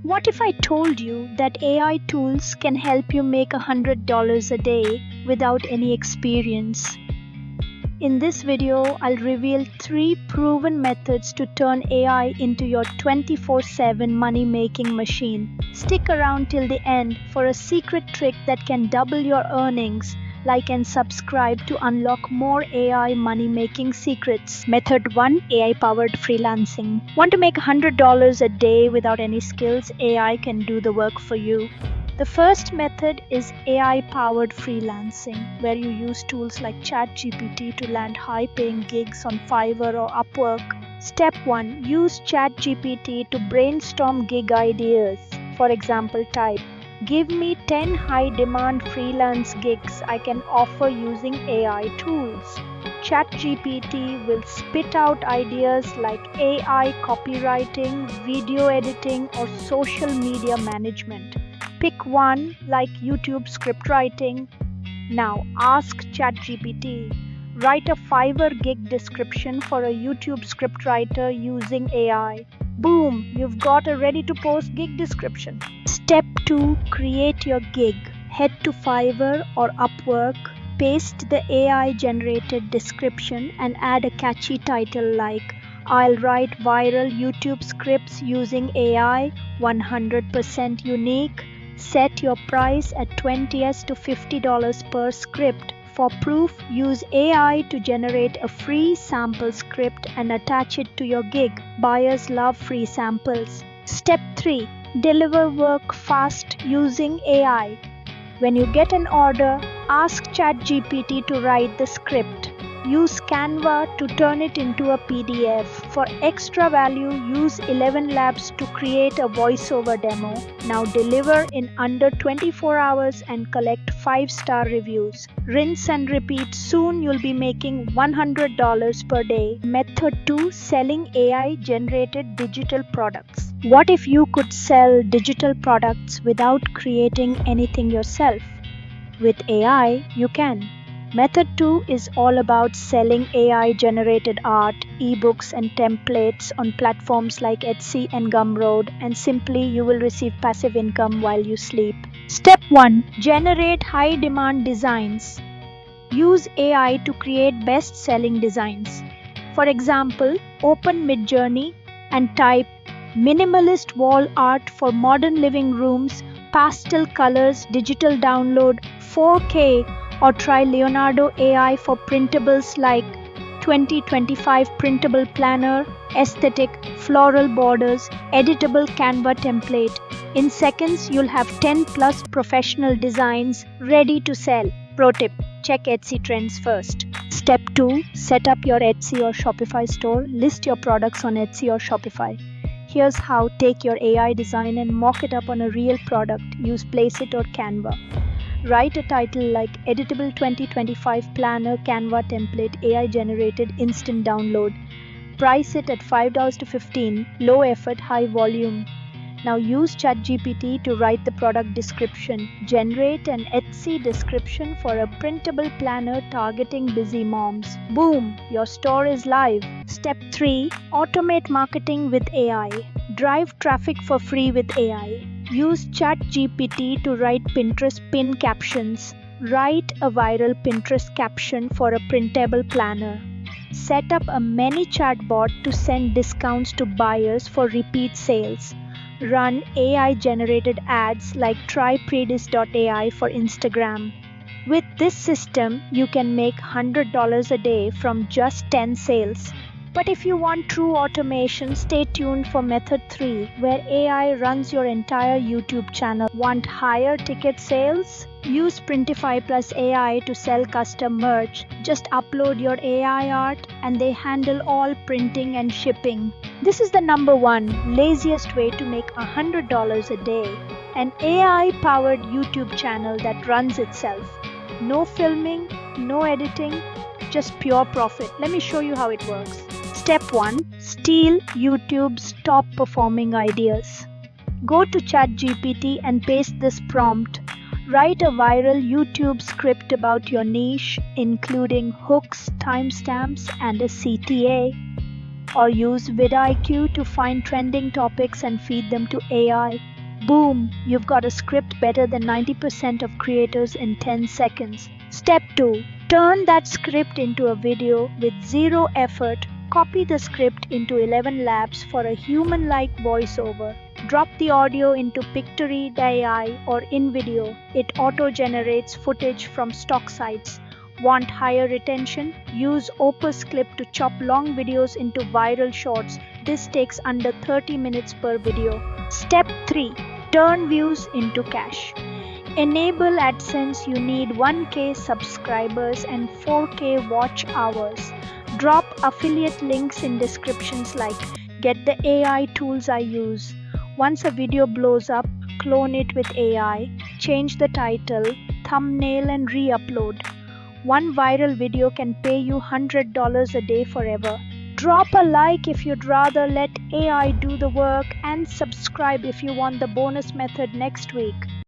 What if I told you that AI tools can help you make $100 a day without any experience? In this video, I'll reveal 3 proven methods to turn AI into your 24/7 money-making machine. Stick around till the end for a secret trick that can double your earnings. Like and subscribe to unlock more AI money-making secrets. Method 1: AI-powered freelancing. Want to make $100 a day without any skills? AI can do the work for you. The first method is AI-powered freelancing, where you use tools like ChatGPT to land high-paying gigs on Fiverr or Upwork. Step 1. Use ChatGPT to brainstorm gig ideas. For example, type, "Give me 10 high-demand freelance gigs I can offer using AI tools." ChatGPT will spit out ideas like AI copywriting, video editing, or social media management. Pick one, like YouTube script writing. Now ask ChatGPT, write a Fiverr gig description for a YouTube scriptwriter using AI. Boom, you've got a ready-to-post gig description. Step 2. Create your gig. Head to Fiverr or Upwork, paste the AI-generated description and add a catchy title like, "I'll write viral YouTube scripts using AI, 100% unique." Set your price at $20 to $50 per script. For proof, use AI to generate a free sample script and attach it to your gig. Buyers love free samples. Step 3. Deliver work fast using AI. When you get an order, ask ChatGPT to write the script. Use Canva to turn it into a PDF. For extra value, use 11 Labs to create a voiceover demo. Now deliver in under 24 hours and collect 5-star reviews. Rinse and repeat. Soon you'll be making $100 per day. Method 2. Selling AI-generated digital products. What if you could sell digital products without creating anything yourself? With AI, you can. Method 2 is all about selling AI-generated art, ebooks, and templates on platforms like Etsy and Gumroad, and simply you will receive passive income while you sleep. Step 1. Generate high-demand designs. Use AI to create best-selling designs. For example, open Midjourney and type "minimalist wall art for modern living rooms, pastel colors, digital download, 4K," or try Leonardo AI for printables like 2025 printable planner, aesthetic, floral borders, editable Canva template. In seconds, you'll have 10 plus professional designs ready to sell. Pro tip: check Etsy trends first. Step 2. Set up your Etsy or Shopify store. List your products on Etsy or Shopify. Here's how: take your AI design and mock it up on a real product. Use Placeit or Canva. Write a title like "Editable 2025 Planner Canva Template AI Generated Instant Download." Price it at $5 to $15. Low effort, high volume. Now use ChatGPT to write the product description. Generate an Etsy description for a printable planner targeting busy moms. Boom! Your store is live. Step 3. Automate marketing with AI. Drive traffic for free with AI. Use ChatGPT to write Pinterest pin captions. Write a viral Pinterest caption for a printable planner. Set up a ManyChat bot to send discounts to buyers for repeat sales. Run AI-generated ads like trypredis.ai for Instagram. With this system, you can make $100 a day from just 10 sales. But if you want true automation, stay tuned for method 3, where AI runs your entire YouTube channel. Want higher ticket sales? Use Printify plus AI to sell custom merch. Just upload your AI art and they handle all printing and shipping. This is the number 1 laziest way to make $100 a day. An AI-powered YouTube channel that runs itself. No filming, no editing, just pure profit. Let me show you how it works. Step 1. Steal YouTube's top performing ideas. Go to ChatGPT and paste this prompt. Write a viral YouTube script about your niche, including hooks, timestamps, and a CTA. Or use vidIQ to find trending topics and feed them to AI. Boom, you've got a script better than 90% of creators in 10 seconds. Step 2. Turn that script into a video with zero effort. Copy the script into 11 labs for a human-like voiceover. Drop the audio into Pictory.ai or InVideo. It auto-generates footage from stock sites. Want higher retention? Use Opus Clip to chop long videos into viral shorts. This takes under 30 minutes per video. Step 3. Turn views into cash. Enable AdSense. You need 1K subscribers and 4K watch hours. Drop affiliate links in descriptions like "Get the AI tools I use." Once a video blows up, clone it with AI, change the title, thumbnail, and re-upload. One viral video can pay you $100 a day forever. Drop a like if you'd rather let AI do the work, and subscribe if you want the bonus method next week.